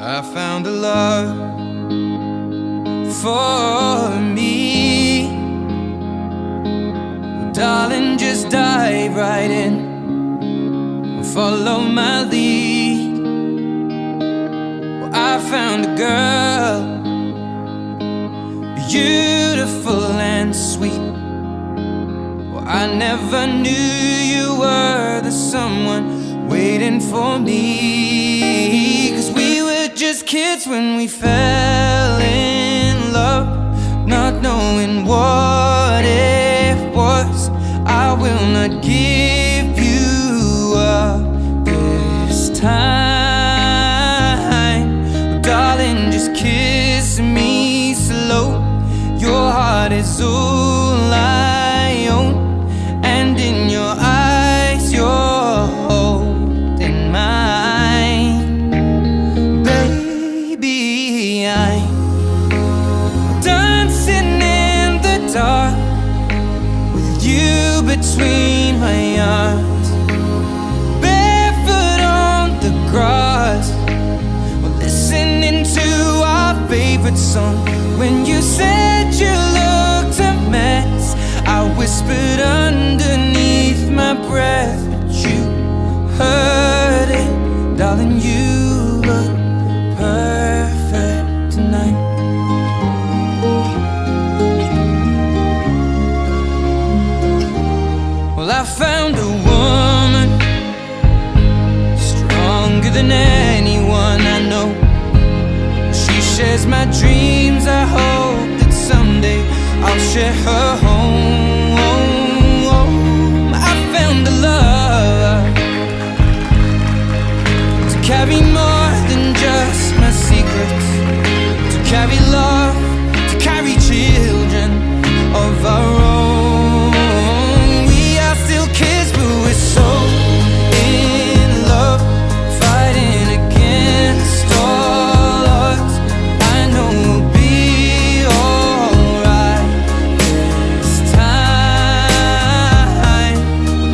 I found a love for me. Well, darling, just dive right in, follow my lead. Well, I found a girl, beautiful and sweet. Well, I never knew you were the someone waiting for me. 'Cause we were just kids when we fell in love, not knowing what it was. I will not give you up this time. Oh, darling, just kiss me slow. Your heart is all I own, and in your eyes you're holding mine. Baby, I'm dancing in the dark with you between my arms, barefoot on the grass, we're listening to our favorite song. When you said you looked a mess, I whispered underneath my breath, but you heard it. Darling, you look perfect tonight. Well, I found a woman stronger than anyone I know. She shares my dreams. I hope that someday I'll share her home. I found a love to carry more than just my secrets, to carry love, to carry children of our own. We are still kids, but we're so in love, fighting against all odds. I know we'll be alright this time.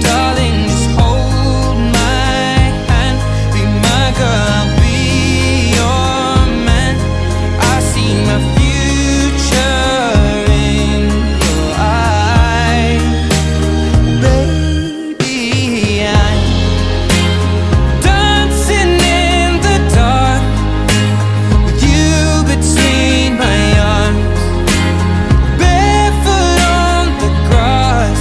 Darling, just hold my hand, be my girl, I'll be your man. I see my future in your eyes. Baby, I'm dancing in the dark with you between my arms, barefoot on the grass,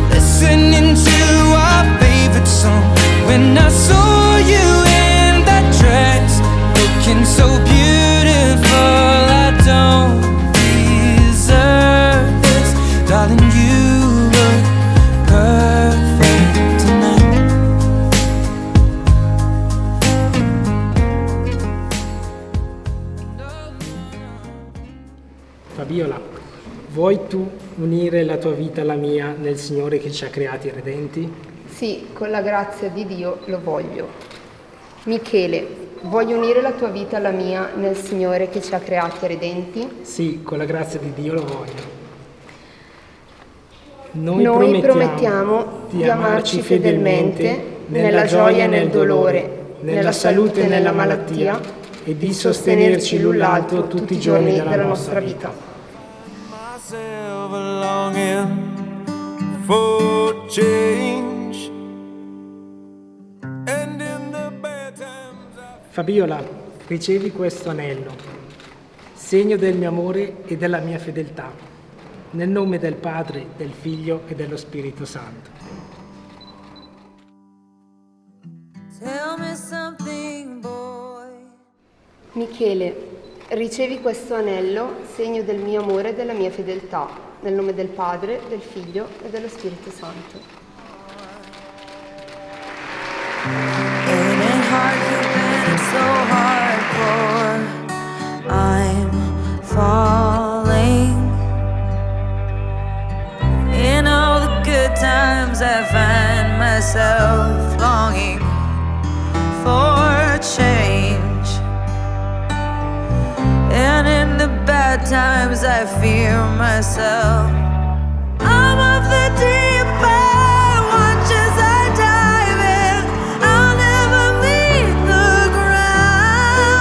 listening to our favorite song. When I saw you in that dress, looking so beautiful, I don't deserve this. Darling, you look perfect tonight. Fabiola, vuoi tu unire la tua vita alla mia nel Signore che ci ha creati redenti? Sì, con la grazia di Dio lo voglio. Michele, vuoi unire la tua vita alla mia nel Signore che ci ha creati redenti? Sì, con la grazia di Dio lo voglio. Noi promettiamo di amarci fedelmente nella gioia e nel dolore, nella salute e nella malattia, e di sostenerci l'un l'altro tutti i giorni della nostra vita. Myself a longing for change, and in the bad times Fabiola, ricevi questo anello, segno del mio amore e della mia fedeltà, nel nome del Padre, del Figlio e dello Spirito Santo. Tell me something, boy. Michele, ricevi questo anello, segno del mio amore e della mia fedeltà, nel nome del Padre, del Figlio e dello Spirito Santo. Ain't it hard to been so hardcore? I'm falling. In all the good times I find myself longing for change, and in the bad times I fear myself. I'm of the deep end, watch as I dive in. I'll never meet the ground.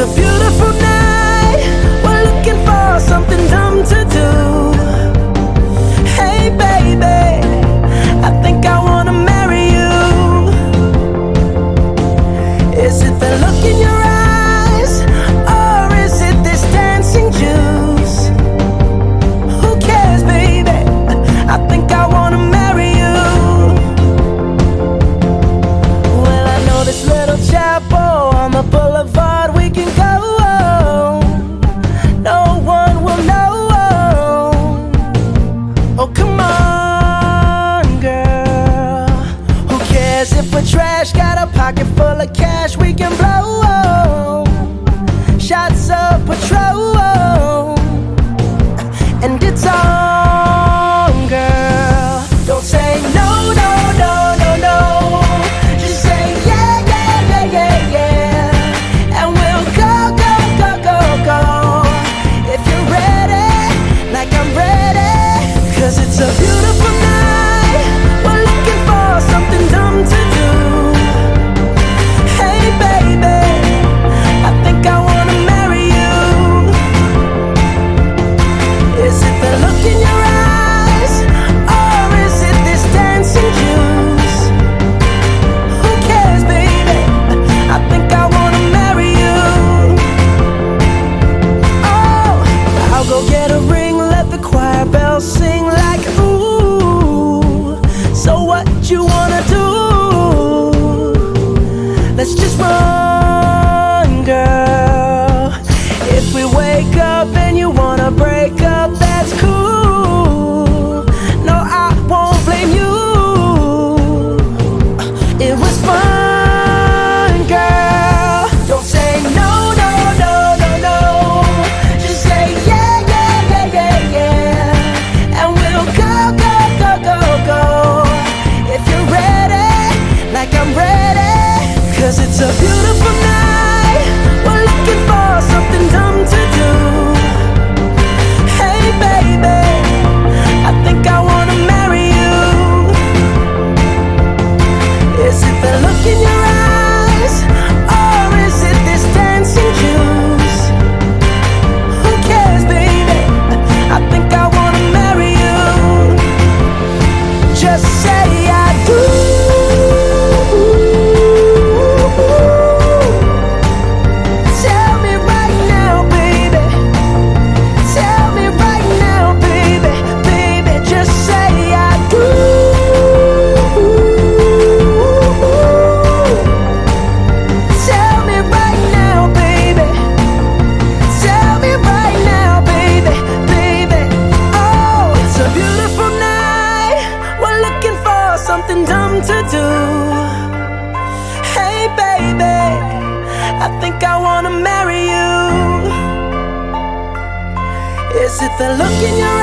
a beautiful night. We're looking for something dumb to do. Hey baby, I think I wanna marry you. Is it the look in your eyes, or is it this dancing juice? Who cares, baby? I think I wanna marry you. Well, I know this little chapel on the boulevard we can go. No one will know. Oh, come on, girl. Who cares if we're trash? Got a pocket full of cash we can blow. Shots of Patrol, and it's on, girl. Don't say no, no, no, no, no. Just say yeah, yeah, yeah, yeah, yeah. And we'll go, go, go, go, go. If you're ready, like I'm ready. 'Cause it's a beautiful night. We're looking for something dumb to do. Hey baby, I think I wanna marry you. Is it the look in your eyes, or is it this dancing juice? Who cares, baby? I think I wanna marry you. Oh, I'll go get a ring, let the choir bells sing like ooh. So what you wanna do? Let's just run, girl. If we wake up and you wanna break up, that's cool. No, I won't blame you. It was fun, girl. Don't say no, no, no, no, no. Just say yeah, yeah, yeah, yeah, yeah. And we'll go, go, go, go, go. If you're ready, like I'm ready. 'Cause it's a beautiful night. We're looking for something dumb to do. Hey baby, I think I wanna marry you. Is it the look in your eyes, or is it this dancing juice? Who cares, baby? I think I wanna marry you. Just say I do. Tell me right now, baby. Tell me right now, baby. Baby, just say I do. Tell me right now, baby. Tell me right now, baby. Baby, oh, it's a beautiful night. We're looking for something dumb to do. Hey baby, I think I wanna marry you. Is it the look in your